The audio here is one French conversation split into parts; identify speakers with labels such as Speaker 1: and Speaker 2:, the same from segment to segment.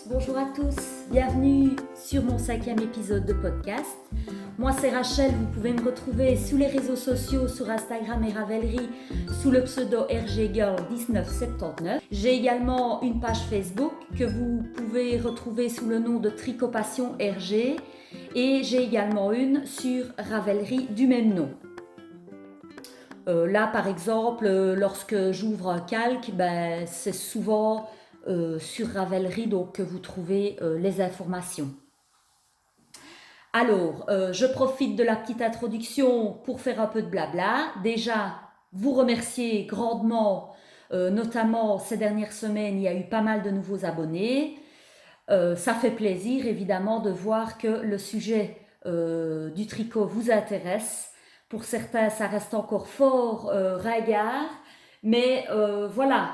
Speaker 1: bonjour à tous, bienvenue sur mon 5e épisode de podcast. Moi c'est Rachel, vous pouvez me retrouver sous les réseaux sociaux, sur Instagram et Ravelry, sous le pseudo RGGirl1979. J'ai également une page Facebook que vous pouvez retrouver sous le nom de Tricopassion RG et j'ai également une sur Ravelry du même nom. Là par exemple, lorsque j'ouvre un calque, c'est souvent sur Ravelry donc, que vous trouvez les informations. Alors, je profite de la petite introduction pour faire un peu de blabla. Déjà, vous remercier grandement, notamment ces dernières semaines, il y a eu pas mal de nouveaux abonnés. Ça fait plaisir évidemment de voir que le sujet du tricot vous intéresse. Pour certains, ça reste encore fort ringard, mais voilà,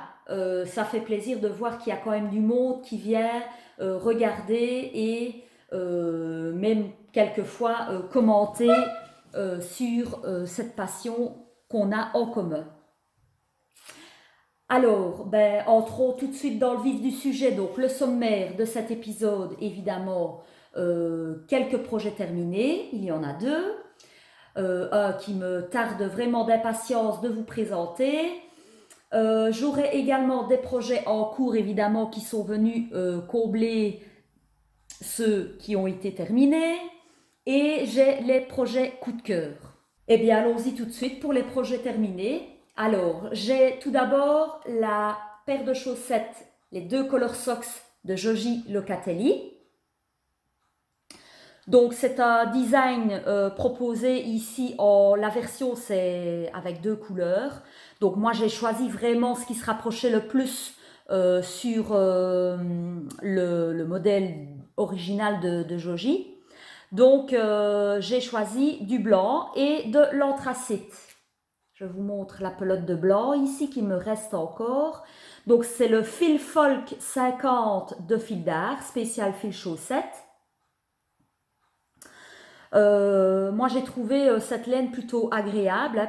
Speaker 1: ça fait plaisir de voir qu'il y a quand même du monde qui vient regarder et même quelquefois commenter sur cette passion qu'on a en commun. Alors, entrons tout de suite dans le vif du sujet. Donc, le sommaire de cet épisode, évidemment, quelques projets terminés. Il y en a deux. Un qui me tarde vraiment d'impatience de vous présenter. J'aurai également des projets en cours, évidemment, qui sont venus combler ceux qui ont été terminés. Et j'ai les projets coup de cœur. Eh bien, allons-y tout de suite pour les projets terminés. Alors, j'ai tout d'abord la paire de chaussettes, les 2 Color Socks de Joji Locatelli. Donc, c'est un design proposé ici la version, c'est avec 2 couleurs. Donc, moi, j'ai choisi vraiment ce qui se rapprochait le plus sur le modèle original de Joji. Donc, j'ai choisi du blanc et de l'anthracite. Je vous montre la pelote de blanc ici qui me reste encore. Donc, c'est le fil folk 50 de fil d'art, spécial fil chaussette. Moi, j'ai trouvé cette laine plutôt agréable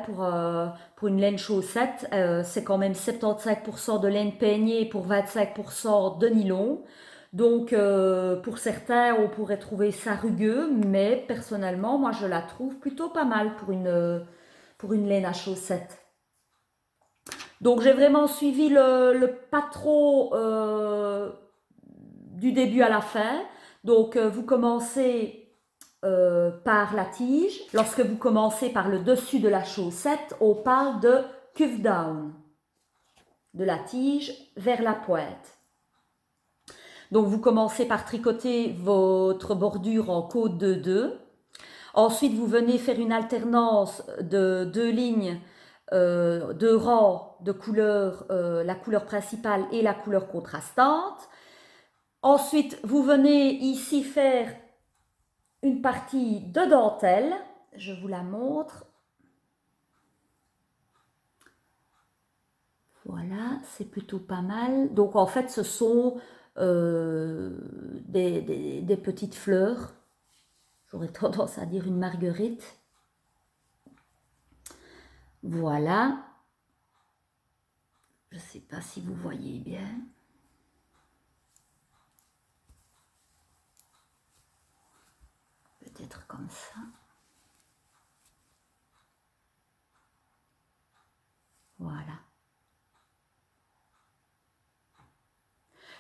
Speaker 1: pour une laine chaussette. C'est quand même 75% de laine peignée pour 25% de nylon. Donc, pour certains, on pourrait trouver ça rugueux, mais personnellement, moi, je la trouve plutôt pas mal pour une laine à chaussettes. Donc, j'ai vraiment suivi le patron du début à la fin. Donc, vous commencez par la tige. Lorsque vous commencez par le dessus de la chaussette, on parle de cuff down, de la tige vers la pointe. Donc, vous commencez par tricoter votre bordure en côte de 2. Ensuite, vous venez faire une alternance de 2 lignes, 2 rangs de couleurs, la couleur principale et la couleur contrastante. Ensuite, vous venez ici faire une partie de dentelle. Je vous la montre. Voilà, c'est plutôt pas mal. Donc, en fait, ce sont des petites fleurs. J'aurais tendance à dire une marguerite. Voilà. Je ne sais pas si vous voyez bien. Peut-être comme ça. Voilà.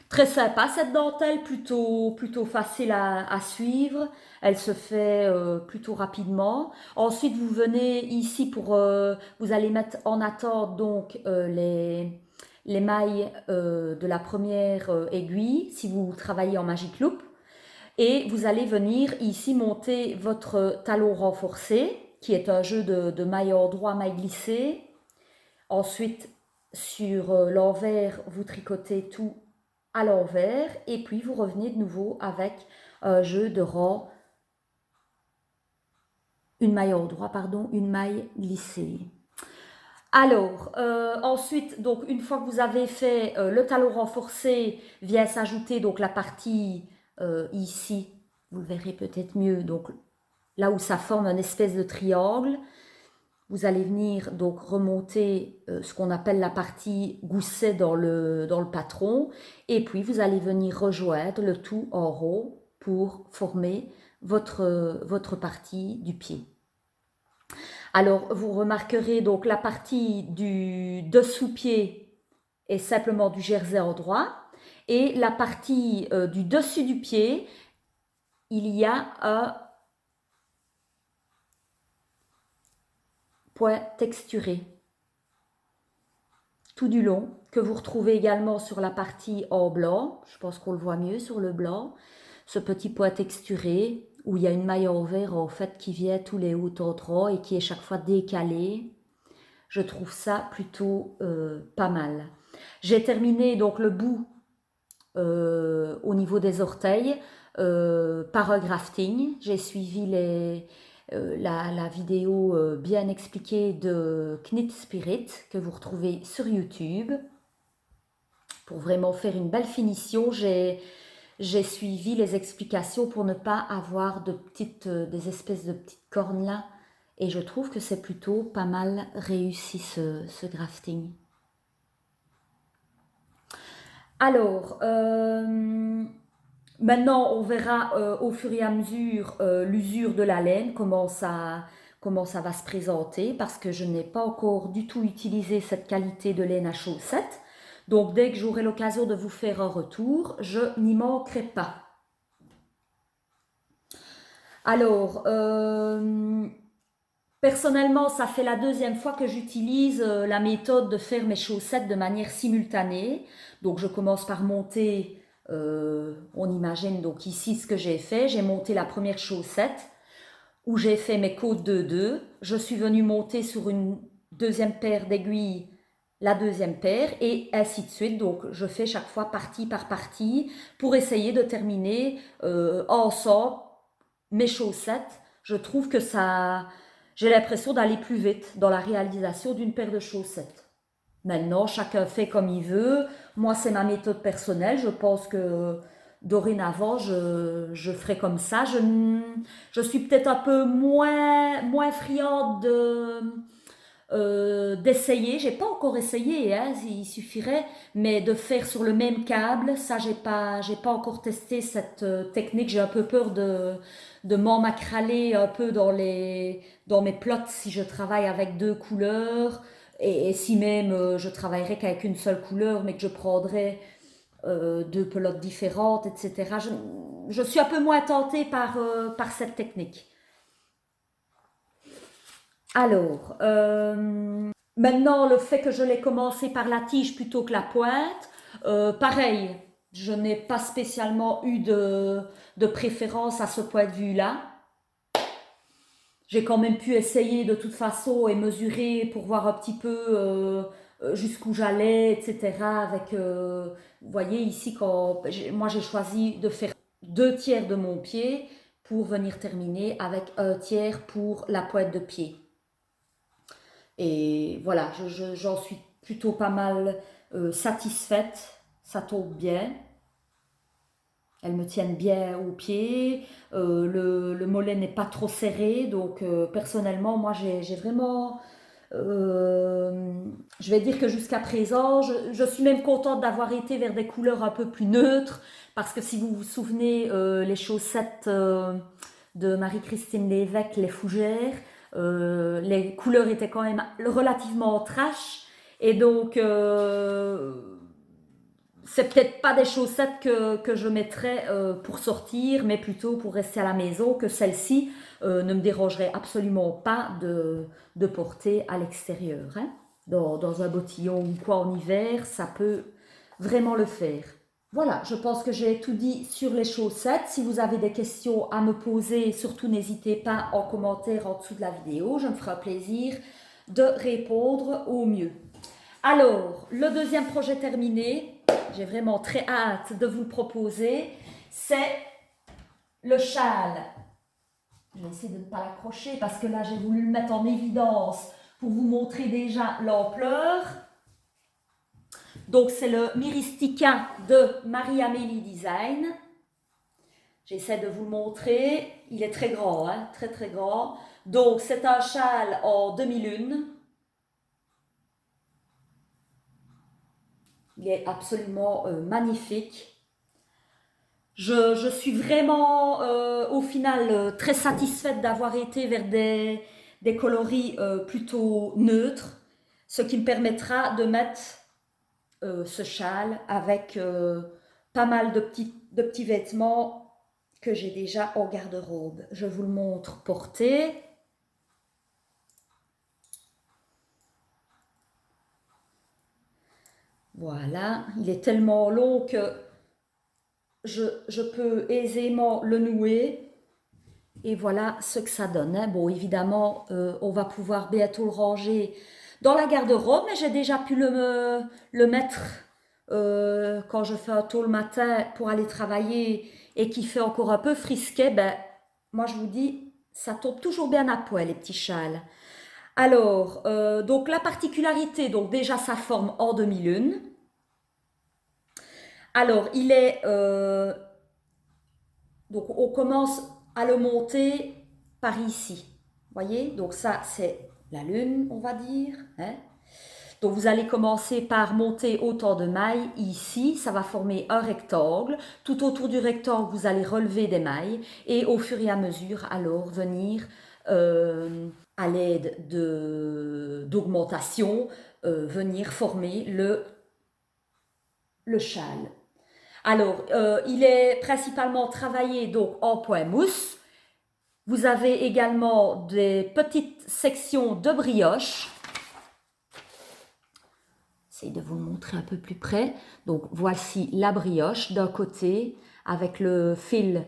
Speaker 1: Très sympa cette dentelle, plutôt facile à suivre. Elle se fait plutôt rapidement. Ensuite, vous venez ici vous allez mettre en attente donc les mailles de la première aiguille si vous travaillez en Magic Loop. Et vous allez venir ici monter votre talon renforcé, qui est un jeu de mailles endroit, mailles glissées. Ensuite, sur l'envers, vous tricotez tout à l'envers et puis vous revenez de nouveau avec un jeu de rang, une maille endroit, pardon, une maille glissée. Alors, ensuite, donc une fois que vous avez fait le talon renforcé, vient s'ajouter donc la partie ici, vous le verrez peut-être mieux, donc là où ça forme une espèce de triangle. vous allez venir donc remonter ce qu'on appelle la partie gousset dans le patron, et puis vous allez venir rejoindre le tout en haut pour former votre partie du pied. Alors vous remarquerez donc la partie du dessous-pied est simplement du jersey en droit, et la partie du dessus du pied, il y a un point texturé tout du long, que vous retrouvez également sur la partie en blanc. Je pense qu'on le voit mieux sur le blanc. Ce petit point texturé où il y a une maille en vert en fait qui vient tous les hauts endroits et qui est chaque fois décalée. Je trouve ça plutôt pas mal. J'ai terminé donc le bout au niveau des orteils par un grafting. J'ai suivi la vidéo bien expliquée de Knit Spirit que vous retrouvez sur YouTube. Pour vraiment faire une belle finition, j'ai suivi les explications pour ne pas avoir des espèces de petites cornes là. Et je trouve que c'est plutôt pas mal réussi ce grafting. Alors, maintenant on verra au fur et à mesure l'usure de la laine, comment ça va se présenter, parce que je n'ai pas encore du tout utilisé cette qualité de laine à chaussettes. Donc dès que j'aurai l'occasion de vous faire un retour, je n'y manquerai pas. Alors, personnellement, ça fait la deuxième fois que j'utilise la méthode de faire mes chaussettes de manière simultanée. Donc je commence par monter, on imagine donc ici ce que j'ai fait. J'ai monté la première chaussette où j'ai fait mes côtes 2-2. Je suis venue monter sur une deuxième paire d'aiguilles la deuxième paire et ainsi de suite. Donc je fais chaque fois partie par partie pour essayer de terminer ensemble mes chaussettes. Je trouve que ça, j'ai l'impression d'aller plus vite dans la réalisation d'une paire de chaussettes. Maintenant, chacun fait comme il veut. Moi, c'est ma méthode personnelle. Je pense que dorénavant, je ferai comme ça. Je suis peut-être un peu moins friande d'essayer. J'ai pas encore essayé, hein, il suffirait, mais de faire sur le même câble, ça j'ai pas encore testé cette technique. J'ai un peu peur de m'emmacraler un peu dans mes plots si je travaille avec deux couleurs, et si même je travaillerais qu'avec une seule couleur, mais que je prendrais deux pelotes différentes, etc. Je suis un peu moins tentée par cette technique. Alors, maintenant, le fait que je l'ai commencé par la tige plutôt que la pointe, pareil, je n'ai pas spécialement eu de préférence à ce point de vue-là. J'ai quand même pu essayer de toute façon et mesurer pour voir un petit peu jusqu'où j'allais, etc. Avec, vous voyez ici, moi j'ai choisi de faire 2/3 de mon pied pour venir terminer avec 1/3 pour la pointe de pied. Et voilà, j'en suis plutôt pas mal satisfaite. Ça tombe bien. Elles me tiennent bien aux pieds. Le mollet n'est pas trop serré. Donc personnellement, moi j'ai vraiment... je vais dire que jusqu'à présent, je suis même contente d'avoir été vers des couleurs un peu plus neutres. Parce que si vous vous souvenez, les chaussettes de Marie-Christine Lévesque, les fougères, les couleurs étaient quand même relativement trash, et donc c'est peut-être pas des chaussettes que je mettrais pour sortir, mais plutôt pour rester à la maison, que celle-ci ne me dérangerait absolument pas de porter à l'extérieur, hein. Dans un bottillon ou quoi en hiver, ça peut vraiment le faire. Voilà, je pense que j'ai tout dit sur les chaussettes. Si vous avez des questions à me poser, surtout n'hésitez pas en commentaire en dessous de la vidéo. Je me ferai un plaisir de répondre au mieux. Alors, le deuxième projet terminé, j'ai vraiment très hâte de vous le proposer, c'est le châle. Je vais essayer de ne pas l'accrocher parce que là j'ai voulu le mettre en évidence pour vous montrer déjà l'ampleur. Donc c'est le Myristica de Marie-Amélie Design. J'essaie de vous le montrer. Il est très grand, hein, très très grand. Donc c'est un châle en demi-lune. Il est absolument magnifique. Je suis vraiment au final très satisfaite d'avoir été vers des coloris plutôt neutres, ce qui me permettra de mettre ce châle avec pas mal de petits vêtements que j'ai déjà en garde-robe. Je vous le montre porté. Voilà, il est tellement long que je peux aisément le nouer. Et voilà ce que ça donne, hein. Bon, évidemment, on va pouvoir bientôt le ranger dans la garde-robe, mais j'ai déjà pu le mettre quand je fais un tôt le matin pour aller travailler et qui fait encore un peu frisquet. Ben, moi, je vous dis, ça tombe toujours bien à poil, les petits châles. Alors, donc la particularité, donc déjà sa forme en demi-lune. Alors, il est donc on commence à le monter par ici. Voyez, donc ça c'est la lune, on va dire, hein. Donc vous allez commencer par monter autant de mailles ici, ça va former un rectangle. Tout autour du rectangle, vous allez relever des mailles et au fur et à mesure, alors venir à l'aide d'augmentation, venir former le châle. Alors, il est principalement travaillé donc en point mousse. Vous avez également des petites sections de brioche. J'essaie de vous le montrer un peu plus près. Donc, voici la brioche d'un côté avec le fil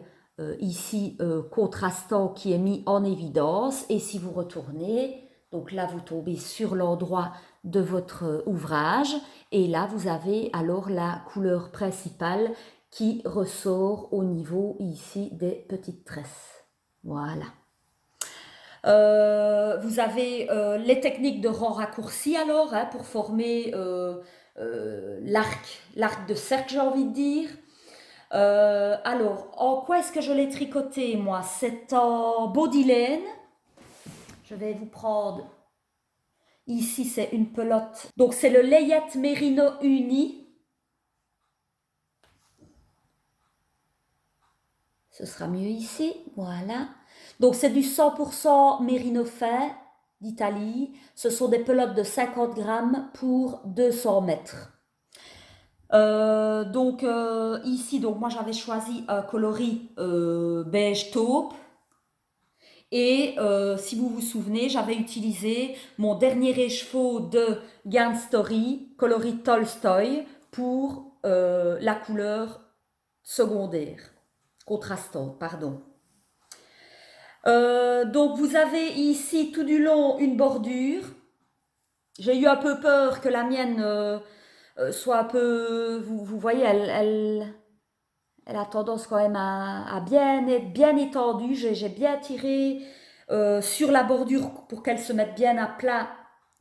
Speaker 1: ici contrastant qui est mis en évidence. Et si vous retournez, donc là, vous tombez sur l'endroit de votre ouvrage. Et là, vous avez alors la couleur principale qui ressort au niveau ici des petites tresses. Voilà. Vous avez les techniques de rang raccourci alors, hein, pour former l'arc de cercle, j'ai envie de dire. Alors, en quoi est-ce que je l'ai tricoté, moi? C'est en bodylène. Je vais vous prendre, ici c'est une pelote. Donc c'est le Layette Merino Uni. Ce sera mieux ici, voilà. Donc c'est du 100% Merino fin d'Italie. Ce sont des pelotes de 50 grammes pour 200 mètres. Donc ici, donc moi j'avais choisi un coloris beige taupe. Et si vous vous souvenez, j'avais utilisé mon dernier écheveau de Yarn Story, coloris Tolstoy, pour la couleur secondaire, contrastante, pardon. Donc vous avez ici tout du long une bordure. J'ai eu un peu peur que la mienne soit un peu... Vous voyez, elle a tendance quand même à bien être bien étendue. J'ai bien tiré sur la bordure pour qu'elle se mette bien à plat,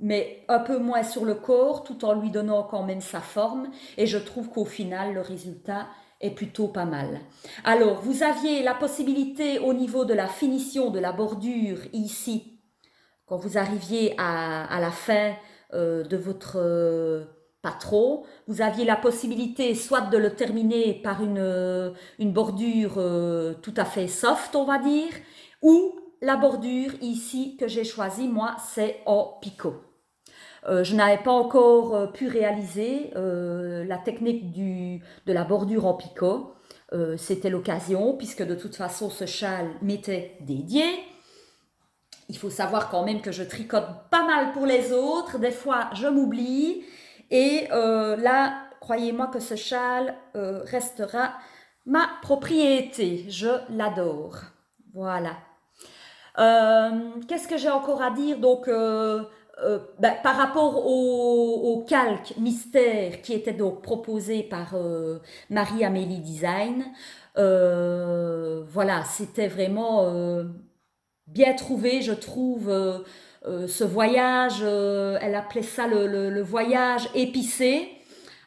Speaker 1: mais un peu moins sur le corps, tout en lui donnant quand même sa forme. Et je trouve qu'au final, le résultat est plutôt pas mal. Alors, vous aviez la possibilité au niveau de la finition de la bordure ici, quand vous arriviez à la fin de votre patron, vous aviez la possibilité soit de le terminer par une bordure tout à fait soft, on va dire, ou la bordure ici que j'ai choisie, moi, c'est en picot. Je n'avais pas encore pu réaliser la technique de la bordure en picot. C'était l'occasion, puisque de toute façon, ce châle m'était dédié. Il faut savoir quand même que je tricote pas mal pour les autres. Des fois, je m'oublie. Et là, croyez-moi que ce châle restera ma propriété. Je l'adore. Voilà. Qu'est-ce que j'ai encore à dire? Donc, par rapport au calque mystère qui était donc proposé par Marie-Amélie Design, voilà, c'était vraiment bien trouvé, je trouve, ce voyage. Elle appelait ça le voyage épicé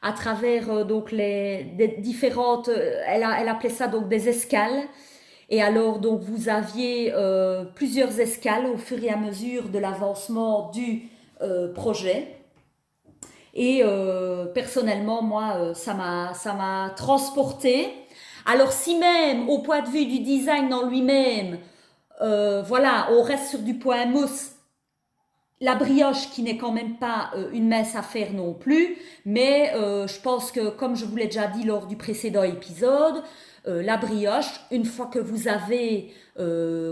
Speaker 1: à travers donc des différentes. Elle appelait ça donc des escales. Et alors, donc, vous aviez plusieurs escales au fur et à mesure de l'avancement du projet. Et personnellement, moi, ça m'a transporté. Alors, si même, au point de vue du design en lui-même, voilà, on reste sur du point mousse, la brioche qui n'est quand même pas une mince affaire non plus, mais je pense que, comme je vous l'ai déjà dit lors du précédent épisode, la brioche, une fois que vous avez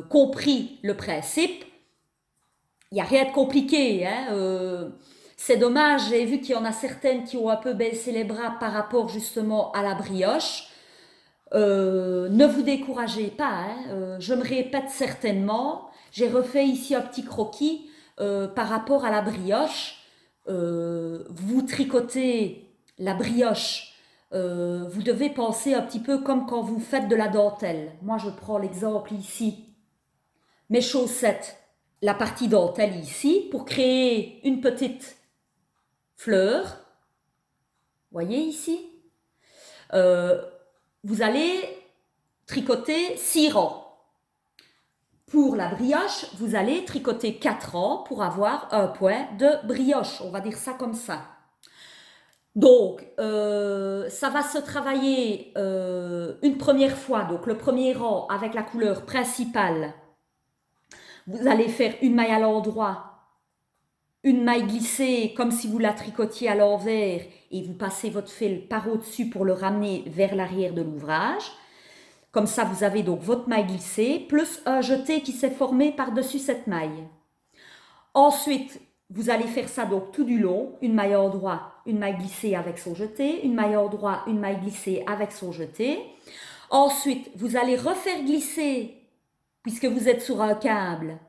Speaker 1: compris le principe, il n'y a rien de compliqué, hein, c'est dommage, j'ai vu qu'il y en a certaines qui ont un peu baissé les bras par rapport justement à la brioche. Ne vous découragez pas, hein, je me répète certainement. J'ai refait ici un petit croquis par rapport à la brioche. Vous tricotez la brioche, vous devez penser un petit peu comme quand vous faites de la dentelle. Moi, je prends l'exemple ici. Mes chaussettes, la partie dentelle ici, pour créer une petite fleur. Voyez ici, vous allez tricoter 6 rangs. Pour la brioche, vous allez tricoter 4 rangs pour avoir un point de brioche. On va dire ça comme ça. Donc, ça va se travailler une première fois. Donc, le premier rang avec la couleur principale, vous allez faire une maille à l'endroit, une maille glissée comme si vous la tricotiez à l'envers et vous passez votre fil par au-dessus pour le ramener vers l'arrière de l'ouvrage. Comme ça, vous avez donc votre maille glissée plus un jeté qui s'est formé par-dessus cette maille. Ensuite, vous allez faire ça donc tout du long, une maille en droit, une maille glissée avec son jeté, une maille en droit, une maille glissée avec son jeté. Ensuite, vous allez refaire glisser, puisque vous êtes sur un câble.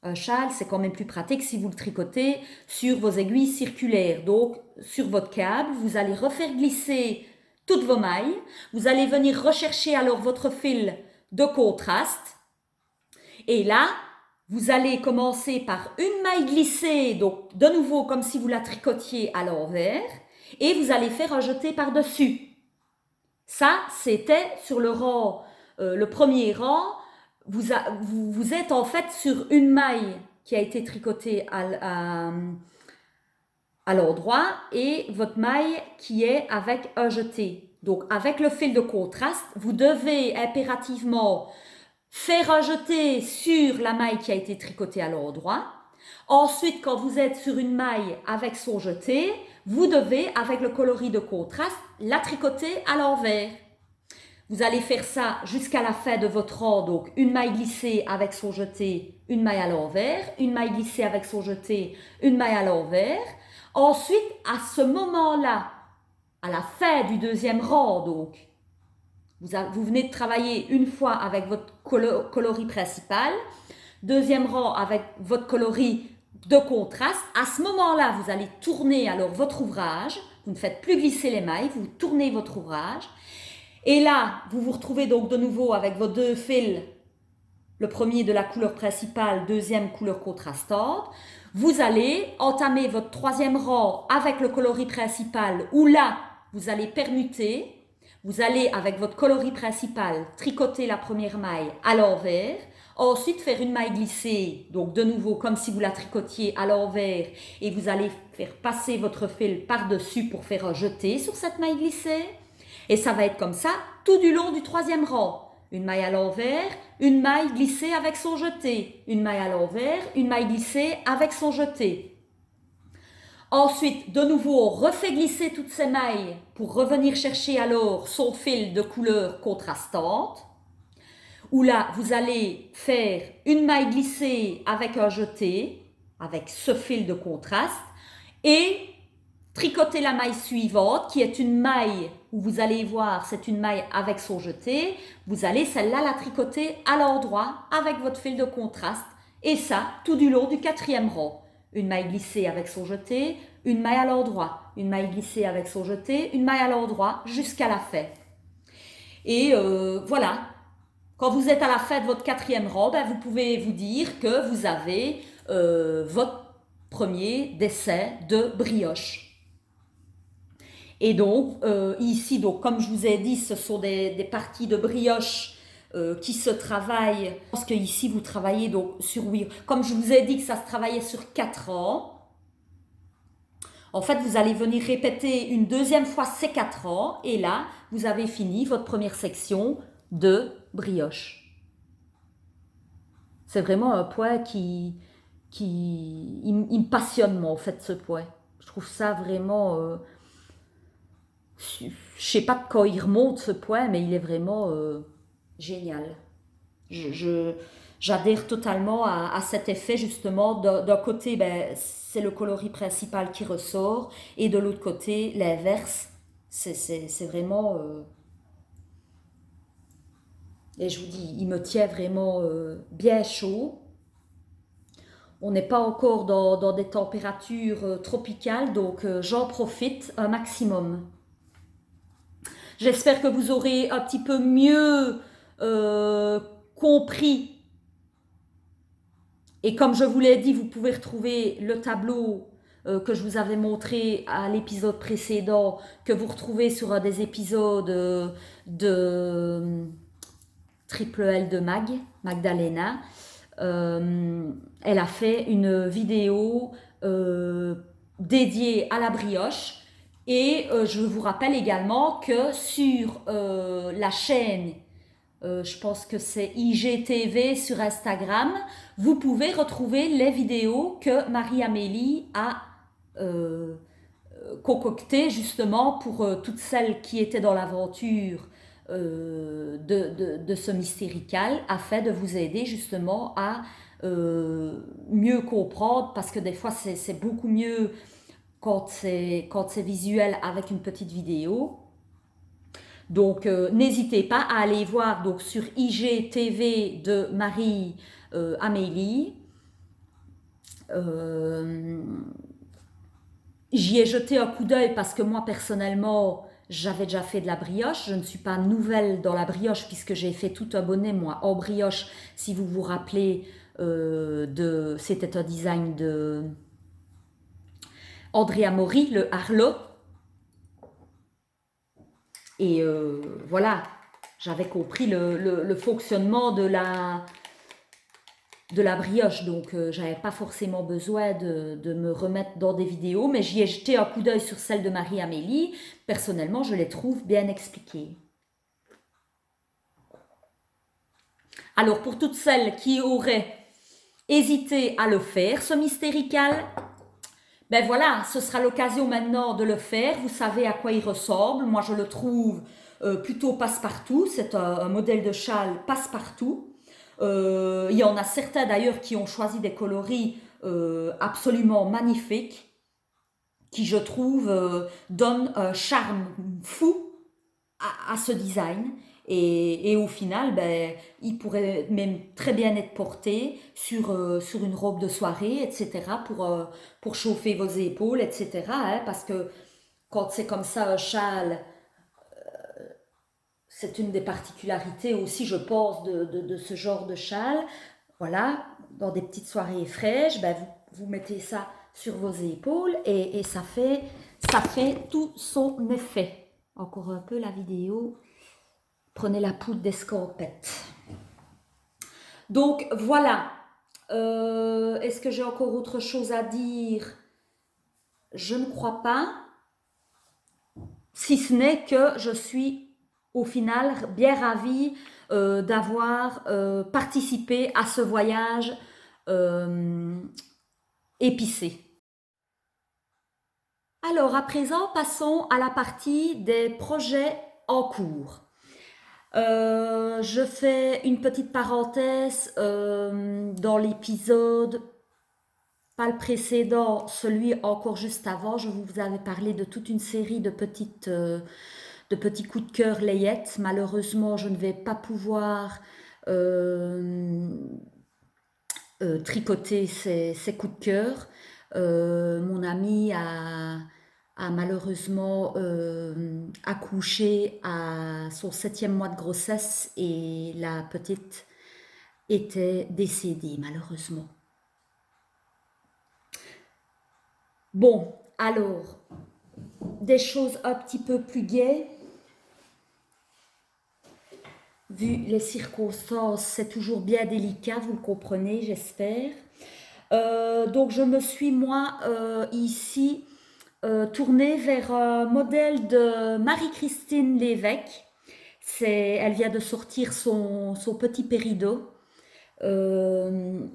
Speaker 1: Un châle, c'est quand même plus pratique si vous le tricotez sur vos aiguilles circulaires. Donc, sur votre câble, vous allez refaire glisser toutes vos mailles. Vous allez venir rechercher alors votre fil de contraste. Et là, vous allez commencer par une maille glissée, donc de nouveau comme si vous la tricotiez à l'envers. Et vous allez faire un jeté par-dessus. Ça, c'était sur le rang, le premier rang. Vous êtes en fait sur une maille qui a été tricotée à l'endroit et votre maille qui est avec un jeté. Donc avec le fil de contraste, vous devez impérativement faire un jeté sur la maille qui a été tricotée à l'endroit. Ensuite, quand vous êtes sur une maille avec son jeté, vous devez, avec le coloris de contraste, la tricoter à l'envers. Vous allez faire ça jusqu'à la fin de votre rang, donc une maille glissée avec son jeté, une maille à l'envers, une maille glissée avec son jeté, une maille à l'envers. Ensuite, à ce moment-là, à la fin du deuxième rang, donc, vous venez de travailler une fois avec votre coloris principal, deuxième rang avec votre coloris de contraste. À ce moment-là, vous allez tourner alors votre ouvrage. Vous ne faites plus glisser les mailles, vous tournez votre ouvrage. Et là, vous vous retrouvez donc de nouveau avec vos deux fils, le premier de la couleur principale, deuxième couleur contrastante. Vous allez entamer votre troisième rang avec le coloris principal, où là, vous allez permuter. Vous allez, avec votre coloris principal, tricoter la première maille à l'envers. Ensuite, faire une maille glissée, donc de nouveau comme si vous la tricotiez à l'envers. Et vous allez faire passer votre fil par-dessus pour faire un jeté sur cette maille glissée. Et ça va être comme ça tout du long du troisième rang. Une maille à l'envers, une maille glissée avec son jeté. Une maille à l'envers, une maille glissée avec son jeté. Ensuite, de nouveau, on refait glisser toutes ces mailles pour revenir chercher alors son fil de couleur contrastante. Où là, vous allez faire une maille glissée avec un jeté, avec ce fil de contraste, et tricoter la maille suivante, qui est une maille où vous allez voir, c'est une maille avec son jeté. Vous allez celle-là la tricoter à l'endroit avec votre fil de contraste. Et ça, tout du long du quatrième rang. Une maille glissée avec son jeté, une maille à l'endroit, une maille glissée avec son jeté, une maille à l'endroit, jusqu'à la fin. Et voilà, quand vous êtes à la fin de votre quatrième rang, ben, vous pouvez vous dire que vous avez votre premier dessin de brioche. Et donc, ici, donc, comme je vous ai dit, ce sont des parties de brioche qui se travaille. Je pense qu'ici, vous travaillez donc sur, oui, comme je vous ai dit que ça se travaillait sur 4 ans, en fait, vous allez venir répéter une deuxième fois ces 4 ans, et là, vous avez fini votre première section de brioche. C'est vraiment un poids il me passionne, moi, en fait, ce poids. Je trouve ça vraiment... je sais pas de quand il remonte, ce poids, mais il est vraiment génial. Je, j'adhère totalement à cet effet, justement. D'un côté, ben, c'est le coloris principal qui ressort, et de l'autre côté, l'inverse. C'est vraiment... et je vous dis, il me tient vraiment bien chaud. On n'est pas encore dans des températures tropicales, donc j'en profite un maximum. J'espère que vous aurez un petit peu mieux compris. Et comme je vous l'ai dit, vous pouvez retrouver le tableau que je vous avais montré à l'épisode précédent, que vous retrouvez sur un des épisodes de Triple L de Magdalena. Elle a fait une vidéo dédiée à la brioche. Et je vous rappelle également que sur la chaîne, je pense que c'est IGTV sur Instagram, vous pouvez retrouver les vidéos que Marie-Amélie a concoctées justement pour toutes celles qui étaient dans l'aventure de ce mystérical, afin de vous aider justement à mieux comprendre, parce que des fois c'est beaucoup mieux quand c'est visuel avec une petite vidéo. Donc n'hésitez pas à aller voir donc, sur IGTV de Marie-Amélie. J'y ai jeté un coup d'œil parce que moi personnellement j'avais déjà fait de la brioche. Je ne suis pas nouvelle dans la brioche puisque j'ai fait tout un bonnet moi en brioche. Si vous vous rappelez, c'était un design de Andrea Mori, le Harlot. Et voilà, j'avais compris le fonctionnement de la brioche, donc j'avais pas forcément besoin de me remettre dans des vidéos, mais j'y ai jeté un coup d'œil sur celle de Marie-Amélie. Personnellement, je les trouve bien expliquées. Alors, pour toutes celles qui auraient hésité à le faire, ce mystérical, ben voilà, ce sera l'occasion maintenant de le faire. Vous savez à quoi il ressemble. Moi, je le trouve plutôt passe-partout. C'est un modèle de châle passe-partout. Il y en a certains d'ailleurs qui ont choisi des coloris absolument magnifiques, qui je trouve donnent un charme fou à ce design. Et au final, ben, il pourrait même très bien être porté sur une robe de soirée, etc., pour chauffer vos épaules, etc., hein, parce que quand c'est comme ça un châle, c'est une des particularités aussi, je pense, de ce genre de châle. Voilà, dans des petites soirées fraîches, ben vous mettez ça sur vos épaules et ça fait tout son effet. Encore un peu la vidéo. Prenez la poudre d'escampette. Donc voilà. Est-ce que j'ai encore autre chose à dire? Je ne crois pas. Si ce n'est que je suis au final bien ravie d'avoir participé à ce voyage épicé. Alors à présent, passons à la partie des projets en cours. Je fais une petite parenthèse dans l'épisode, pas le précédent, celui encore juste avant. Je vous avais parlé de toute une série de petits coups de cœur layettes. Malheureusement, je ne vais pas pouvoir tricoter ces coups de cœur. Mon ami a malheureusement accouché à son 7e mois de grossesse et la petite était décédée malheureusement. Bon, alors, des choses un petit peu plus gaies. vu les circonstances, c'est toujours bien délicat, vous le comprenez, j'espère. Donc je me suis, moi, ici, tournée vers un modèle de Marie-Christine Lévesque. Elle vient de sortir son petit péridot. Euh,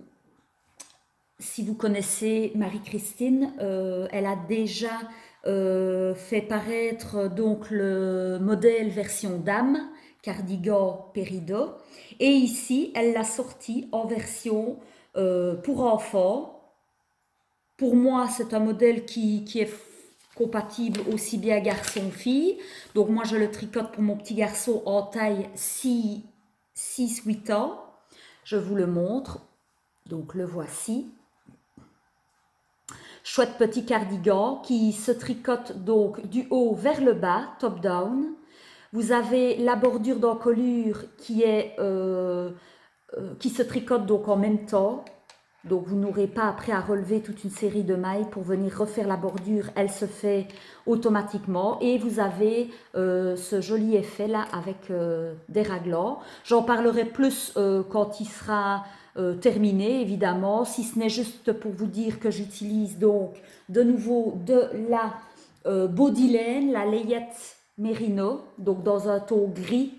Speaker 1: Si vous connaissez Marie-Christine, elle a déjà fait paraître donc le modèle version dame, cardigan péridot, et ici elle l'a sorti en version pour enfants. Pour moi, c'est un modèle qui est compatible aussi bien garçon-fille. Donc moi, je le tricote pour mon petit garçon en taille 6-8 ans. Je vous le montre. Donc le voici. Chouette petit cardigan qui se tricote donc du haut vers le bas, top down. Vous avez la bordure d'encolure qui se tricote donc en même temps. Donc vous n'aurez pas après à relever toute une série de mailles pour venir refaire la bordure, elle se fait automatiquement. Et vous avez ce joli effet là avec des raglans. J'en parlerai plus quand il sera terminé évidemment, si ce n'est juste pour vous dire que j'utilise donc de nouveau de la Bodylane, la layette Merino, donc dans un ton gris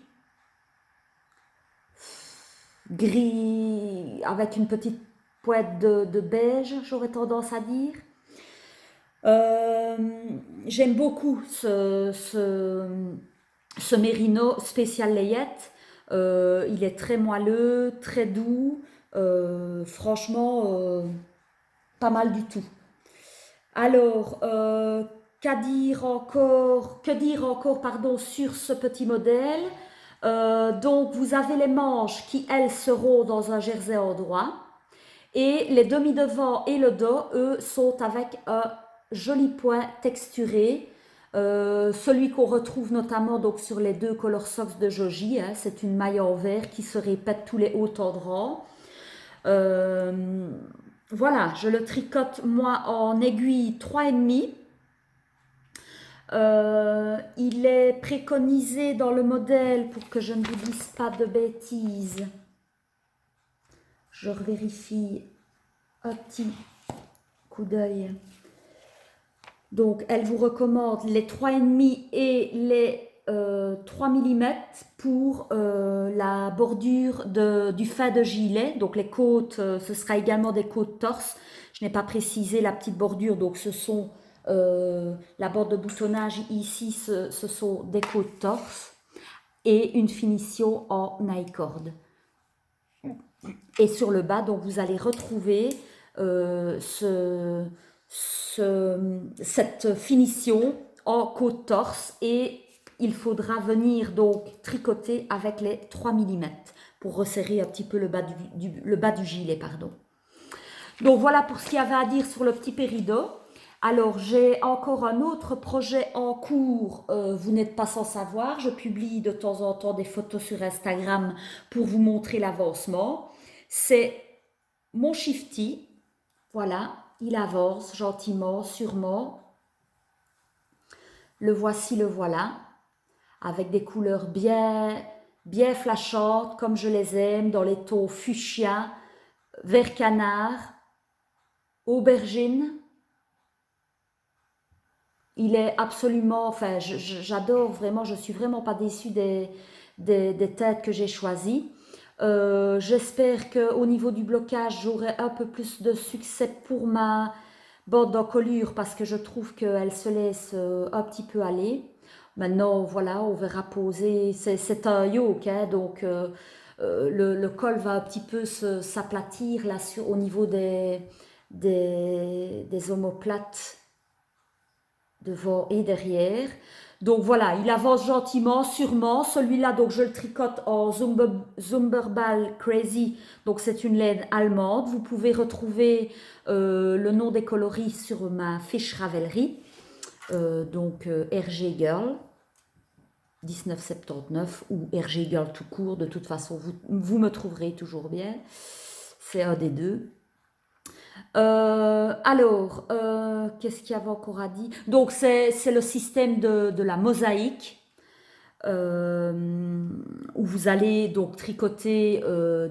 Speaker 1: avec une petite pointe de beige, j'aurais tendance à dire. Euh, J'aime beaucoup ce Merino spécial layette. Il est très moelleux, très doux. Franchement, pas mal du tout. Alors, que dire encore pardon, sur ce petit modèle. Donc, vous avez les manches qui, elles, seront dans un jersey en droit. Et les demi-devants et le dos, eux, sont avec un joli point texturé. Celui qu'on retrouve notamment donc, sur les deux Color Socks de Joji. Hein, c'est une maille en vert qui se répète tous les hauts endroits. Euh, voilà, je le tricote moi en aiguille 3,5. Il est préconisé dans le modèle, pour que je ne vous dise pas de bêtises, je vérifie un petit coup d'œil. Donc, elle vous recommande les 3,5 et les 3 mm pour la bordure du fin de gilet. Donc, les côtes, ce sera également des côtes torse. Je n'ai pas précisé la petite bordure, donc ce sont la borde de boutonnage ici, ce sont des côtes torse et une finition en I-cord. Et sur le bas, donc vous allez retrouver cette finition en côte torse et il faudra venir donc tricoter avec les 3 mm pour resserrer un petit peu le bas du gilet. Pardon. Donc voilà pour ce qu'il y avait à dire sur le petit péridot. Alors j'ai encore un autre projet en cours, vous n'êtes pas sans savoir, je publie de temps en temps des photos sur Instagram pour vous montrer l'avancement. C'est mon shifty, voilà, il avance gentiment, sûrement. Le voici, le voilà, avec des couleurs bien flashantes, comme je les aime, dans les tons fuchsia, vert canard, aubergine. Il est absolument, enfin, j'adore vraiment, je suis vraiment pas déçue des têtes que j'ai choisies. J'espère qu'au niveau du blocage, j'aurai un peu plus de succès pour ma bande d'encolure parce que je trouve qu'elle se laisse un petit peu aller. Maintenant, voilà, on verra poser. C'est un yoke, hein, donc le col va un petit peu s'aplatir là au niveau des omoplates devant et derrière. Donc voilà, il avance gentiment, sûrement. Celui-là, donc je le tricote en Zumberball Crazy. Donc c'est une laine allemande. Vous pouvez retrouver le nom des coloris sur ma fiche Ravelry. Donc RG Girl 1979 ou RG Girl tout court. De toute façon, vous me trouverez toujours bien. C'est un des deux. Alors, qu'est-ce qu'il y avait encore à dire? Donc, c'est le système de la mosaïque. où vous allez donc tricoter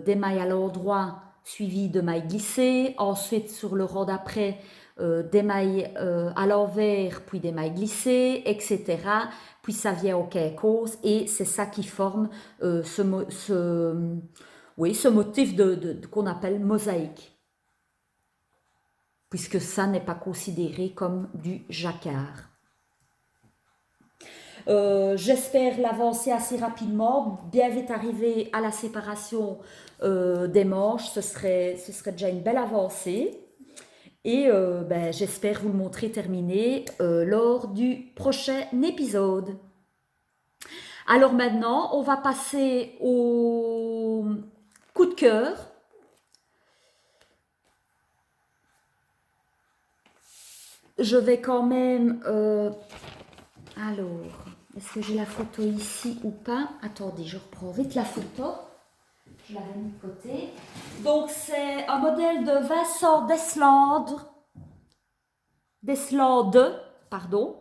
Speaker 1: des mailles à l'endroit suivies de mailles glissées, ensuite sur le rang d'après des mailles à l'envers, puis des mailles glissées, etc. Puis ça vient au caicos et c'est ça qui forme ce motif qu'on appelle mosaïque, puisque ça n'est pas considéré comme du jacquard. J'espère l'avancer assez rapidement, bien vite arriver à la séparation des manches, ce serait déjà une belle avancée. Et j'espère vous le montrer terminé lors du prochain épisode. Alors maintenant, on va passer au coup de cœur. Je vais quand même... alors, est-ce que j'ai la photo ici ou pas? Attendez, je reprends vite la photo. Je l'avais mis de côté. Donc, c'est un modèle de Vincent Deslande, pardon.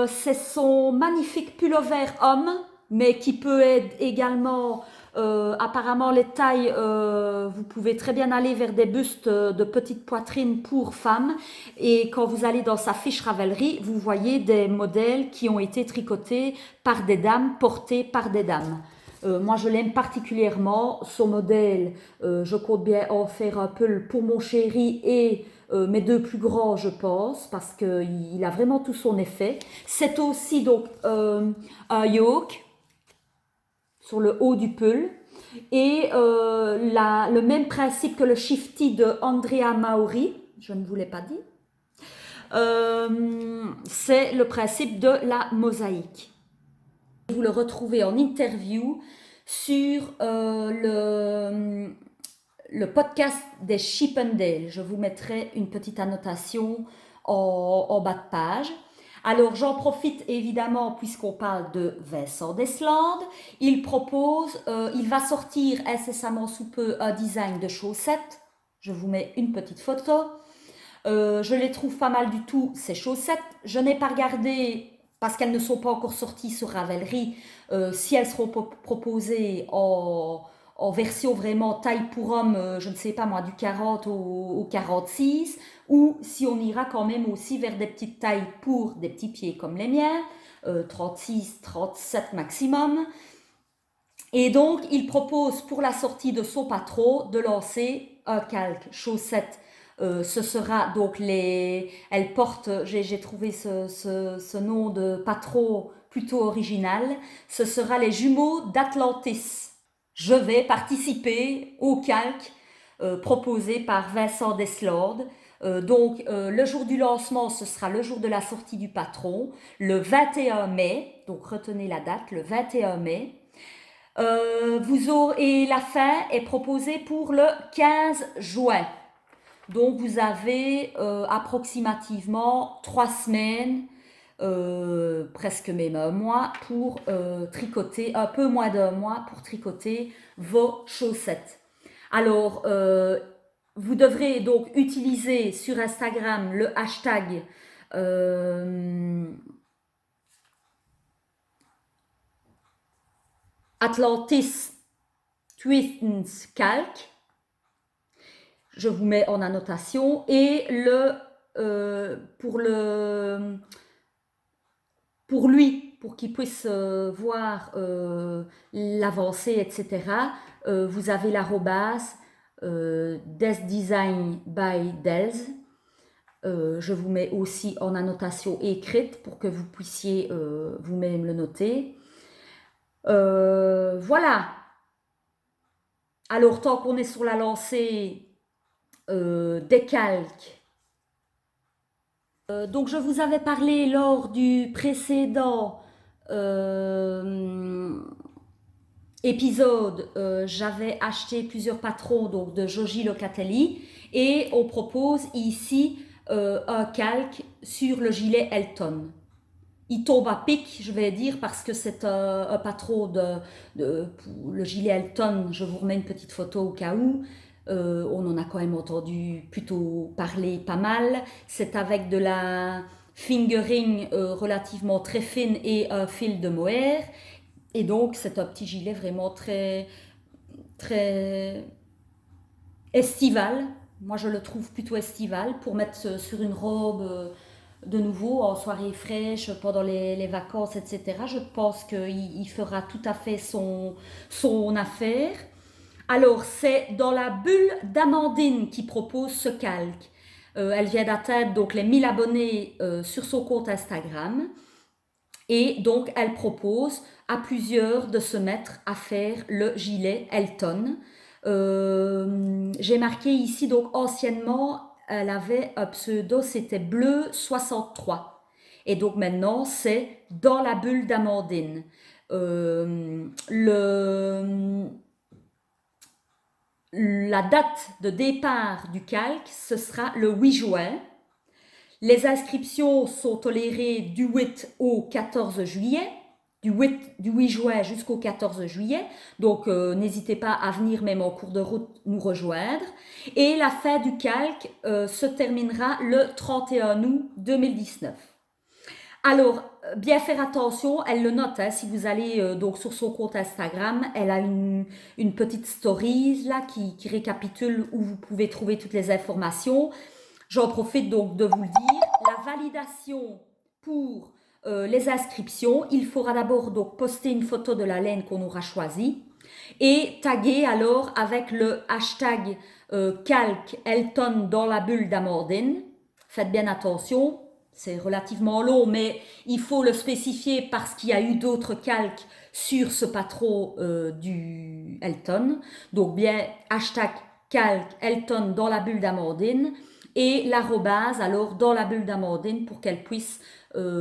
Speaker 1: C'est son magnifique pullover homme, mais qui peut être également, apparemment les tailles, vous pouvez très bien aller vers des bustes de petite poitrine pour femmes. Et quand vous allez dans sa fiche Ravelry, vous voyez des modèles qui ont été tricotés par des dames, portés par des dames. Moi, je l'aime particulièrement. Son modèle, je compte bien en faire un pull pour mon chéri et mes deux plus grands, je pense, parce qu'il a vraiment tout son effet. C'est aussi donc un yoke sur le haut du pull. Et le même principe que le shifty de Andrea Maori, je ne vous l'ai pas dit, c'est le principe de la mosaïque. Vous le retrouvez en interview sur le podcast des Chippendales. Je vous mettrai une petite annotation en bas de page. Alors j'en profite évidemment puisqu'on parle de Vincent Deslande. Il va sortir incessamment sous peu un design de chaussettes. Je vous mets une petite photo. Je les trouve pas mal du tout, ces chaussettes. Je n'ai pas regardé parce qu'elles ne sont pas encore sorties sur Ravelry, si elles seront proposées en version vraiment taille pour homme, je ne sais pas moi, du 40 au 46, ou si on ira quand même aussi vers des petites tailles pour des petits pieds comme les miens, 36, 37 maximum. Et donc, il propose pour la sortie de son patron de lancer un calque chaussette. Ce sera donc elle porte, j'ai trouvé ce nom de patron plutôt original, ce sera les jumeaux d'Atlantis. Je vais participer au calque proposé par Vincent Deslande. Donc, le jour du lancement, ce sera le jour de la sortie du patron, le 21 mai, donc retenez la date, le 21 mai. Et la fin est proposée pour le 15 juin. Donc vous avez approximativement 3 semaines, presque même un mois, pour tricoter, un peu moins d'un mois pour tricoter vos chaussettes. Alors, vous devrez donc utiliser sur Instagram le hashtag Atlantis Twins Calc. Je vous mets en annotation. Et pour lui, pour qu'il puisse voir l'avancée, etc., vous avez l'arrobase Des Design by Dels. Je vous mets aussi en annotation écrite pour que vous puissiez vous-même le noter. Voilà. Alors, tant qu'on est sur la lancée des calques. Donc, je vous avais parlé lors du précédent épisode, j'avais acheté plusieurs patrons donc, de Joji Locatelli et on propose ici un calque sur le gilet Elton. Il tombe à pic, je vais dire, parce que c'est un patron pour le gilet Elton. Je vous remets une petite photo au cas où. On en a quand même entendu plutôt parler pas mal. C'est avec de la fingering relativement très fine et un fil de mohair. Et donc, c'est un petit gilet vraiment très estival. Moi, je le trouve plutôt estival pour mettre sur une robe de nouveau en soirée fraîche pendant les vacances, etc. Je pense qu'il fera tout à fait son affaire. Alors, c'est dans la bulle d'Amandine qui propose ce calque. Elle vient d'atteindre donc les 1000 abonnés sur son compte Instagram. Et donc, elle propose à plusieurs de se mettre à faire le gilet Elton. J'ai marqué ici, donc anciennement, elle avait un pseudo, c'était Bleu 63. Et donc maintenant, c'est dans la bulle d'Amandine. La date de départ du calque, ce sera le 8 juin. Les inscriptions sont tolérées du 8 au 14 juillet, du 8 juin jusqu'au 14 juillet. Donc, n'hésitez pas à venir même en cours de route nous rejoindre. Et la fin du calque se terminera le 31 août 2019. Alors, bien faire attention, elle le note, hein, si vous allez donc sur son compte Instagram, elle a une petite story là qui récapitule où vous pouvez trouver toutes les informations. J'en profite donc de vous le dire. La validation pour les inscriptions, il faudra d'abord donc poster une photo de la laine qu'on aura choisie et taguer alors avec le hashtag calque Elton dans la bulle d'Amandine. Faites bien attention, c'est relativement long, mais il faut le spécifier parce qu'il y a eu d'autres calques sur ce patron du Elton. Donc bien hashtag calque Elton dans la bulle d'Amandine et l'arrobase alors dans la bulle d'Amandine pour qu'elle puisse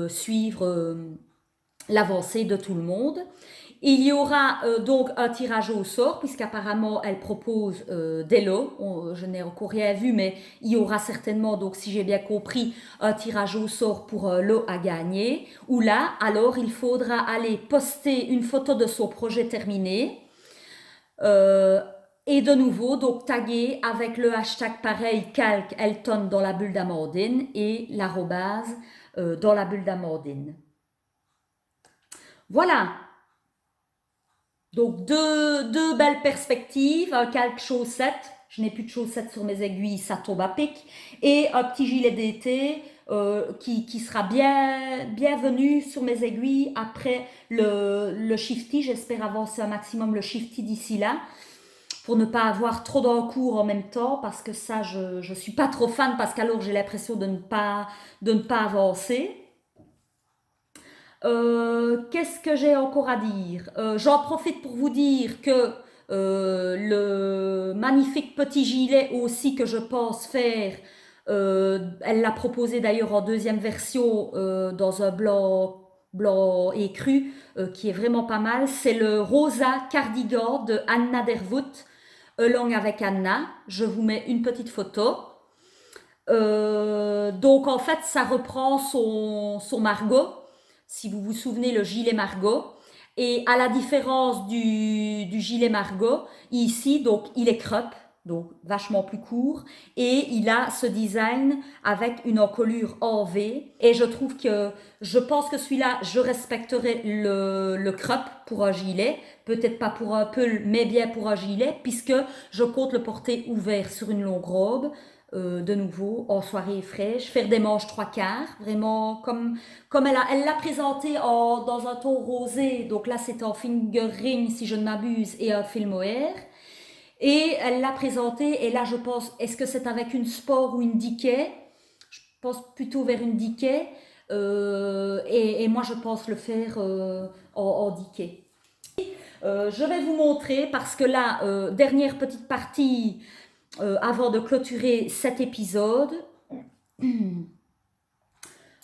Speaker 1: suivre l'avancée de tout le monde. Il y aura donc un tirage au sort, puisqu'apparemment elle propose des lots. Je n'ai encore rien vu, mais il y aura certainement, donc si j'ai bien compris, un tirage au sort pour un lot à gagner. Où là, alors il faudra aller poster une photo de son projet terminé. Et de nouveau, donc taguer avec le hashtag pareil, calque Elton dans la bulle d'Amandine et l'arrobase dans la bulle d'Amandine. Voilà, donc deux belles perspectives, un calque chaussette, je n'ai plus de chaussettes sur mes aiguilles, ça tombe à pic, et un petit gilet d'été qui sera bienvenu sur mes aiguilles après le shifty. J'espère avancer un maximum le shifty d'ici là pour ne pas avoir trop d'encours en même temps, parce que ça, je suis pas trop fan, parce qu'alors j'ai l'impression de ne pas avancer. Qu'est-ce que j'ai encore à dire? J'en profite pour vous dire que le magnifique petit gilet aussi que je pense faire, elle l'a proposé d'ailleurs en deuxième version dans un blanc écru qui est vraiment pas mal. C'est le Rosa Cardigan de Anna Dervoet, along avec Anna. Je vous mets une petite photo. Donc en fait, ça reprend son Margot, si vous vous souvenez, le gilet Margot. Et à la différence du gilet Margot, ici, donc il est crop, donc vachement plus court, et il a ce design avec une encolure en V. Et je pense que celui-là, je respecterai le crop pour un gilet, peut-être pas pour un pull, mais bien pour un gilet, puisque je compte le porter ouvert sur une longue robe. De nouveau en soirée fraîche, faire des manches trois quarts, vraiment comme elle l'a présenté dans un ton rosé, donc là c'est en fingering si je ne m'abuse et un fil mohair, et elle l'a présenté, et là je pense, est-ce que c'est avec une sport ou une diquet? Je pense plutôt vers une diquet, et moi je pense le faire en diquet. Je vais vous montrer parce que là, dernière petite partie avant de clôturer cet épisode.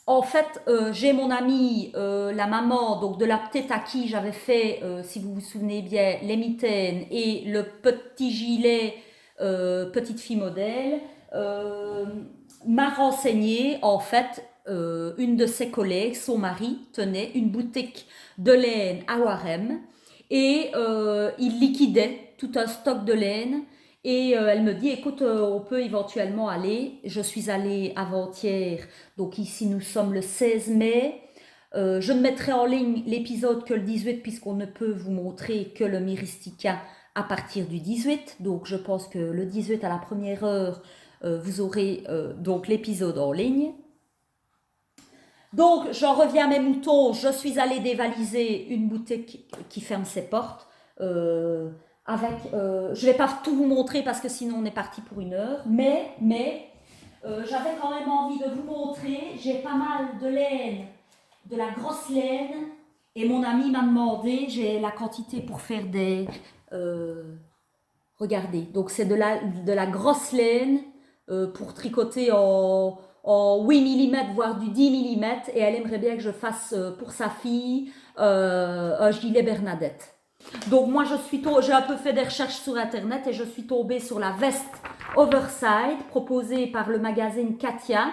Speaker 1: En fait, j'ai mon amie, la maman donc de la petite à qui j'avais fait, si vous vous souvenez bien, les mitaines et le petit gilet petite fille modèle, m'a renseigné en fait. Une de ses collègues, son mari, tenait une boutique de laine à Warem et il liquidait tout un stock de laine. Et elle me dit, écoute, on peut éventuellement aller. Je suis allée avant-hier, donc ici nous sommes le 16 mai. Je ne mettrai en ligne l'épisode que le 18 puisqu'on ne peut vous montrer que le Myristica à partir du 18. Donc je pense que le 18 à la première heure, vous aurez donc l'épisode en ligne. Donc j'en reviens à mes moutons. Je suis allée dévaliser une boutique qui ferme ses portes. Je ne vais pas tout vous montrer parce que sinon on est parti pour une heure. Mais j'avais quand même envie de vous montrer. J'ai pas mal de laine, de la grosse laine. Et mon ami m'a demandé, j'ai la quantité pour faire des... regardez, donc c'est de la grosse laine pour tricoter en 8 mm, voire du 10 mm. Et elle aimerait bien que je fasse pour sa fille un gilet Bernadette. Donc moi j'ai un peu fait des recherches sur internet et je suis tombée sur la veste oversize proposée par le magazine Katia.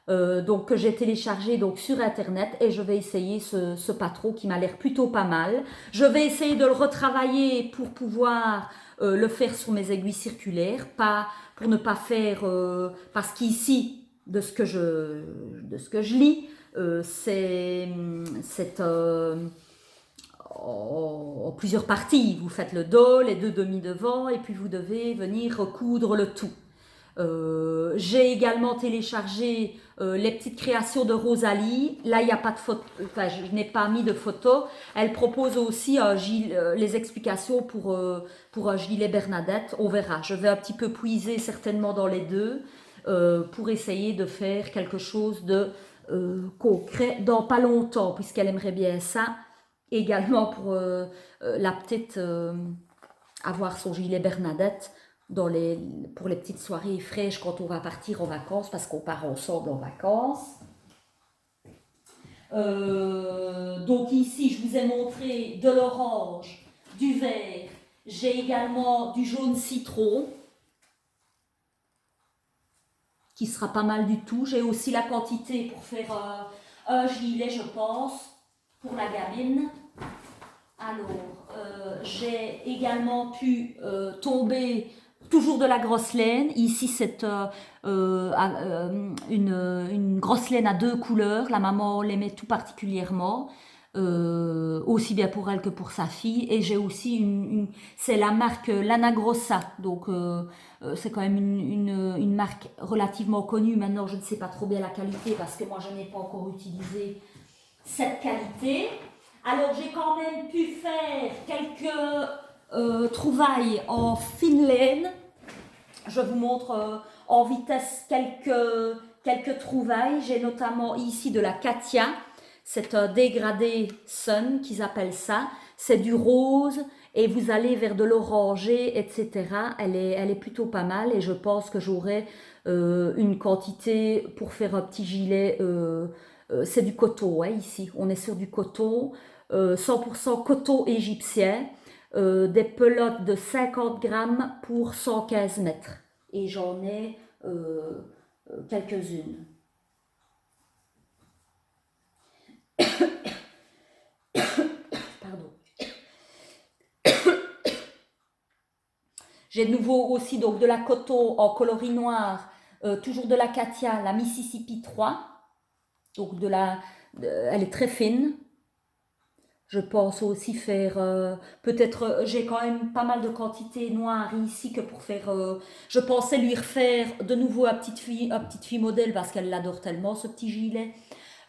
Speaker 1: Donc que j'ai téléchargé donc sur internet et je vais essayer ce patron qui m'a l'air plutôt pas mal. Je vais essayer de le retravailler pour pouvoir le faire sur mes aiguilles circulaires, pas pour ne pas faire parce qu'ici de ce que je lis c'est en plusieurs parties. Vous faites le dos, les 2 demi devant et puis vous devez venir recoudre le tout. J'ai également téléchargé les petites créations de Rosalie. Là, il n'y a pas de photo, enfin, je n'ai pas mis de photo. Elle propose aussi les explications pour un gilet Bernadette. On verra. Je vais un petit peu puiser certainement dans les deux pour essayer de faire quelque chose de concret dans pas longtemps, puisqu'elle aimerait bien ça. Également pour la petite avoir son gilet Bernadette pour les petites soirées fraîches quand on va partir en vacances, parce qu'on part ensemble en vacances. Donc ici, je vous ai montré de l'orange, du vert. J'ai également du jaune citron, qui sera pas mal du tout. J'ai aussi la quantité pour faire un gilet, je pense, pour la gamine. Alors, j'ai également pu tomber toujours de la grosse laine. Ici, c'est une grosse laine à 2 couleurs. La maman l'aimait tout particulièrement, aussi bien pour elle que pour sa fille. Et j'ai aussi c'est la marque Lana Grossa. Donc, c'est quand même une marque relativement connue. Maintenant, je ne sais pas trop bien la qualité parce que moi, je n'ai pas encore utilisé cette qualité. Alors, j'ai quand même pu faire quelques trouvailles en fine laine. Je vous montre en vitesse quelques trouvailles. J'ai notamment ici de la Katia. C'est un dégradé sun qu'ils appellent ça. C'est du rose et vous allez vers de l'orangé, etc. Elle est plutôt pas mal et je pense que j'aurai une quantité pour faire un petit gilet. C'est du coton, ouais, ici. On est sur du coton. 100% coton égyptien, des pelotes de 50 grammes pour 115 mètres. Et j'en ai quelques-unes. Pardon. J'ai de nouveau aussi donc de la coton en coloris noir, toujours de la Katia, la Mississippi 3. Donc elle est très fine. Je pense aussi faire, peut-être, j'ai quand même pas mal de quantité noire ici que pour faire, je pensais lui refaire de nouveau à petite fille modèle parce qu'elle l'adore tellement ce petit gilet.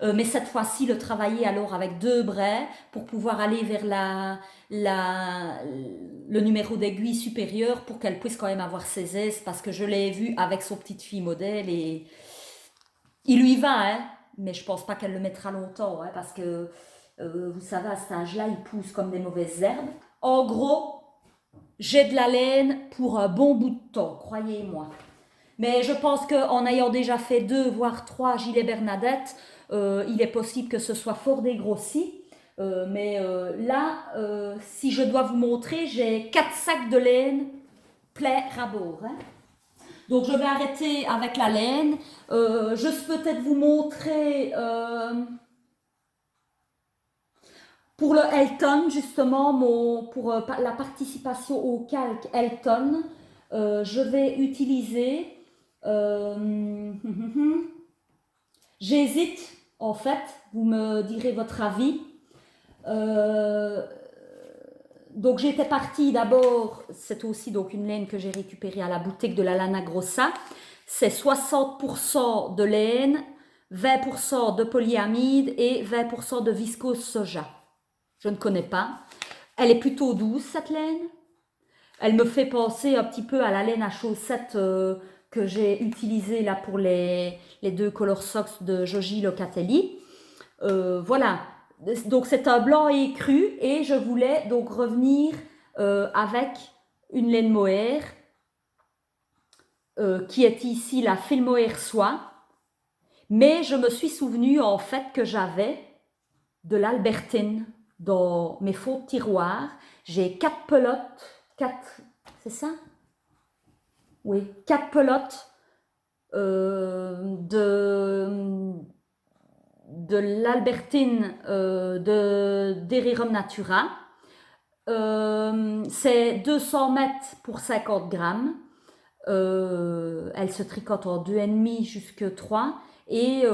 Speaker 1: Mais cette fois-ci, le travailler alors avec 2 braies pour pouvoir aller vers le numéro d'aiguille supérieur pour qu'elle puisse quand même avoir ses aises parce que je l'ai vu avec son petite fille modèle et il lui va, hein, mais je pense pas qu'elle le mettra longtemps hein, parce que vous savez, à cet âge-là, ils poussent comme des mauvaises herbes. En gros, j'ai de la laine pour un bon bout de temps, croyez-moi. Mais je pense qu'en ayant déjà fait 2 voire 3 gilets Bernadette, il est possible que ce soit fort dégrossi. Mais là, si je dois vous montrer, j'ai 4 sacs de laine plein rabord. Hein. Donc je vais arrêter avec la laine. Je peux peut-être vous montrer... pour le Elton, justement, pour la participation au calque Elton, je vais utiliser, j'hésite en fait, vous me direz votre avis. Euh, donc j'étais partie d'abord, c'est aussi donc une laine que j'ai récupérée à la boutique de la Lana Grossa. C'est 60% de laine, 20% de polyamide et 20% de viscose soja. Je ne connais pas. Elle est plutôt douce cette laine. Elle me fait penser un petit peu à la laine à chaussettes que j'ai utilisée là pour les deux Color Socks de Joji Locatelli. Voilà, donc c'est un blanc et cru et je voulais donc revenir avec une laine mohair qui est ici la fil mohair soie, mais je me suis souvenu en fait que j'avais de l'Albertine dans mes faux tiroirs. J'ai 4 pelotes, 4, c'est ça? Oui, 4 pelotes de l'Albertine d'Erirum Natura. C'est 200 mètres pour 50 grammes. Elle se tricote en 2,5 jusqu'à 3. Et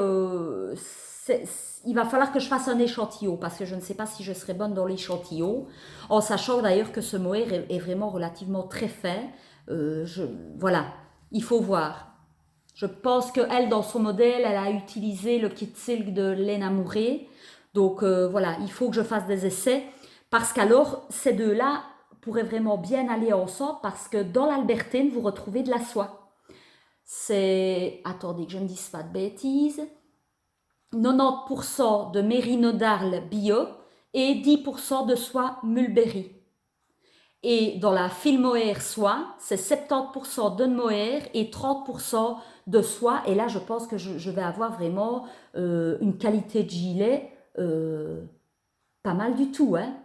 Speaker 1: il va falloir que je fasse un échantillon parce que je ne sais pas si je serai bonne dans l'échantillon. En sachant d'ailleurs que ce mohair est vraiment relativement très fin. Voilà, il faut voir. Je pense qu'elle, dans son modèle, elle a utilisé le kit silk de Lena Mouret. Donc voilà, il faut que je fasse des essais. Parce qu'alors, ces deux-là pourraient vraiment bien aller ensemble parce que dans l'Albertine, vous retrouvez de la soie. C'est, attendez que je ne dise pas de bêtises, 90% de mérino d'Arles bio et 10% de soie mulberry. Et dans la fil mohair soie, c'est 70% de mohair et 30% de soie. Et là, je pense que je vais avoir vraiment une qualité de gilet pas mal du tout, hein.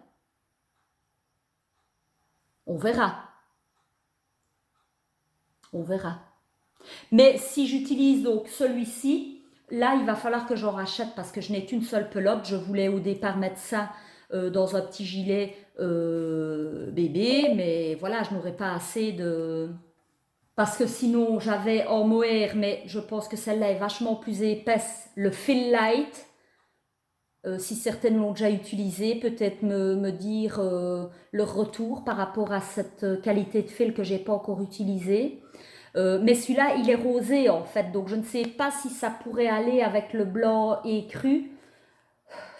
Speaker 1: On verra. On verra. Mais si j'utilise donc celui-ci, là, il va falloir que j'en rachète parce que je n'ai qu'une seule pelote. Je voulais au départ mettre ça dans un petit gilet bébé, mais voilà, je n'aurais pas assez de... Parce que sinon, j'avais en mohair, mais je pense que celle-là est vachement plus épaisse, le Feel Light. Si certaines l'ont déjà utilisé, peut-être me dire leur retour par rapport à cette qualité de fil que j'ai pas encore utilisée. Mais celui-là, il est rosé en fait, donc je ne sais pas si ça pourrait aller avec le blanc et cru,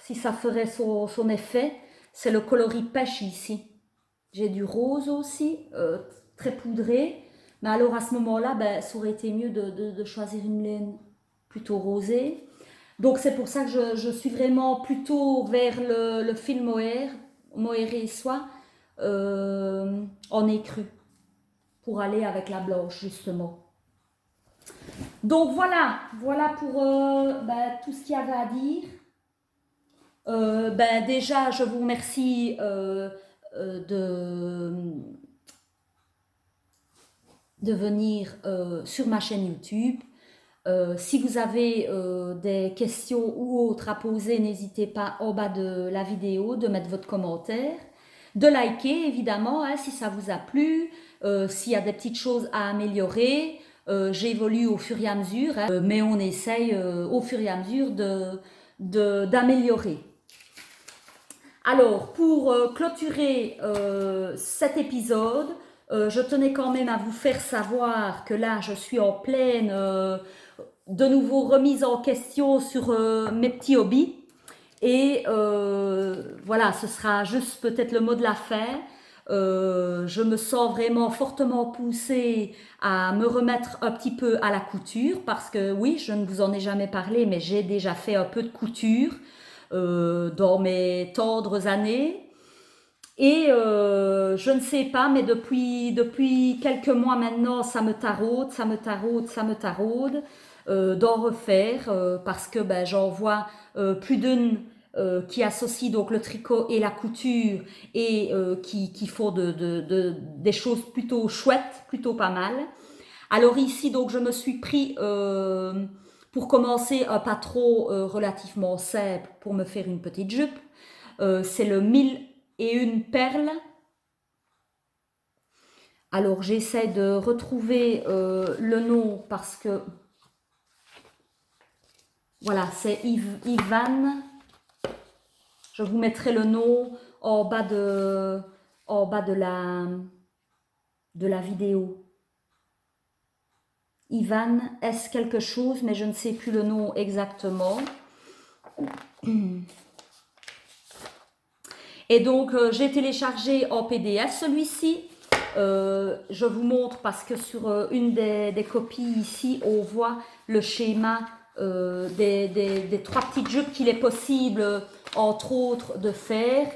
Speaker 1: si ça ferait son effet. C'est le coloris pêche ici. J'ai du rose aussi, très poudré. Mais alors à ce moment-là, ben, ça aurait été mieux de choisir une laine plutôt rosée. Donc c'est pour ça que je suis vraiment plutôt vers le fil mohair, mohair et soie, en écru, pour aller avec la blanche justement. Donc voilà, voilà pour ben, tout ce qu'il y avait à dire. Ben, déjà, je vous remercie de venir sur ma chaîne YouTube. Si vous avez des questions ou autres à poser, n'hésitez pas en bas de la vidéo de mettre votre commentaire, de liker évidemment hein, si ça vous a plu, s'il y a des petites choses à améliorer. J'évolue au fur et à mesure, hein, mais on essaye au fur et à mesure d'améliorer. Alors, pour clôturer cet épisode, je tenais quand même à vous faire savoir que là, je suis en pleine, de nouveau, remise en question sur mes petits hobbies. Et voilà, ce sera juste peut-être le mot de la fin. Je me sens vraiment fortement poussée à me remettre un petit peu à la couture parce que oui, je ne vous en ai jamais parlé, mais j'ai déjà fait un peu de couture dans mes tendres années. Et je ne sais pas, mais depuis quelques mois maintenant, ça me taraude, ça me taraude, ça me taraude d'en refaire parce que ben, j'en vois plus d'une qui associe donc le tricot et la couture et qui font des choses plutôt chouettes, plutôt pas mal. Alors ici, donc, je me suis pris, pour commencer, un patron relativement simple pour me faire une petite jupe. C'est le 1001 perles. Alors j'essaie de retrouver le nom parce que Voilà, c'est Ivan. Je vous mettrai le nom en bas de la vidéo. Ivan S quelque chose, mais je ne sais plus le nom exactement. Et donc, j'ai téléchargé en PDF celui-ci. Je vous montre parce que sur une des copies ici, on voit le schéma des 3 petites jupes qu'il est possible, entre autres, de faire.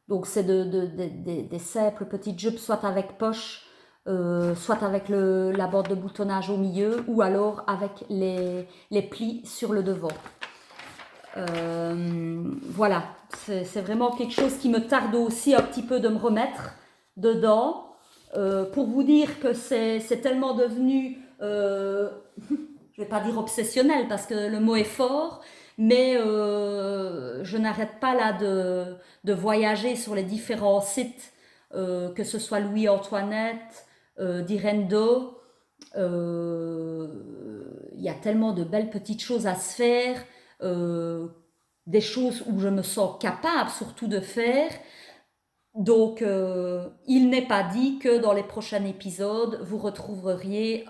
Speaker 1: Donc, c'est des simples petites jupes, soit avec poche, soit avec la bande de boutonnage au milieu, ou alors avec les plis sur le devant. Voilà, c'est vraiment quelque chose qui me tarde aussi un petit peu de me remettre dedans. Pour vous dire que c'est tellement devenu, je vais pas dire obsessionnel parce que le mot est fort, mais je n'arrête pas là de voyager sur les différents sites, que ce soit Louis-Antoinette, d'Irendo. Il y a tellement de belles petites choses à se faire. Des choses où je me sens capable surtout de faire. Donc, il n'est pas dit que dans les prochains épisodes, vous retrouveriez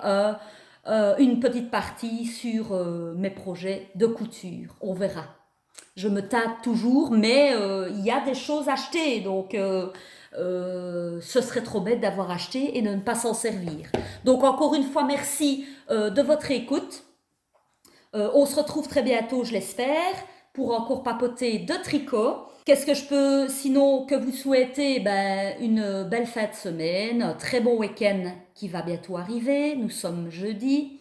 Speaker 1: une petite partie sur mes projets de couture. On verra. Je me tâte toujours, mais il y a des choses achetées, donc ce serait trop bête d'avoir acheté et de ne pas s'en servir. Donc, encore une fois, merci de votre écoute. On se retrouve très bientôt, je l'espère, pour encore papoter de tricot. Qu'est-ce que je peux sinon que vous souhaiter? Une belle fin de semaine, un très bon week-end qui va bientôt arriver. Nous sommes jeudi.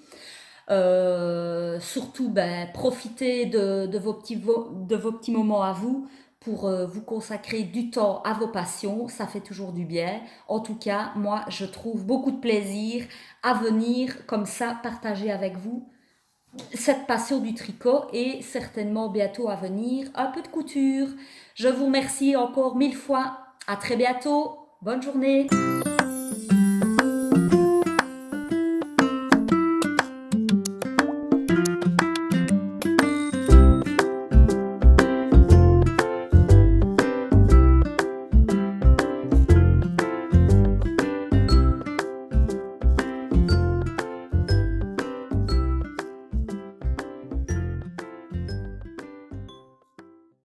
Speaker 1: Surtout, profitez de vos petits moments à vous pour vous consacrer du temps à vos passions. Ça fait toujours du bien. En tout cas, moi, je trouve beaucoup de plaisir à venir comme ça partager avec vous cette passion du tricot et certainement bientôt à venir un peu de couture. Je vous remercie encore 1000 fois. À très bientôt. Bonne journée.